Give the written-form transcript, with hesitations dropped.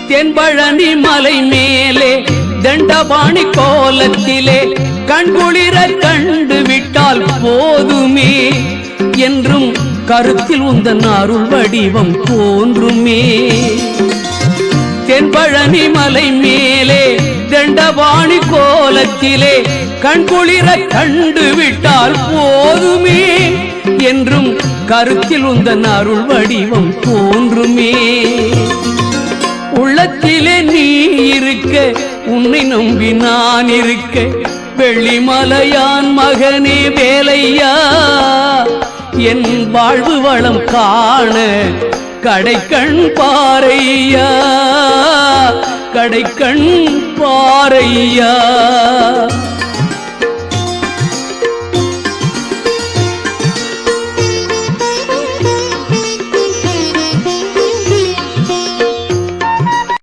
தென்பழனி மலை மேலே தண்டபாணி கோலத்திலே கண்குளிர கண்டு விட்டால் போதுமே என்றும் கருத்தில் உந்தன் அருள் வடிவம் தோன்றுமே. தென்பழனி மலை மேலே தண்டபாணி கோலத்திலே கண்குளிர கண்டு விட்டால் போதுமே என்றும் கருத்தில் உந்தன் அருள் வடிவம் தோன்றுமே. உள்ளத்திலே நீ இருக்க உன்னை நம்பி நான் இருக்க வெள்ளிமலையான் மகனே வேலையா என் வாழ்வு வளம் காண கடைக்கண் பாரையா கடைக்கண் பாரையா.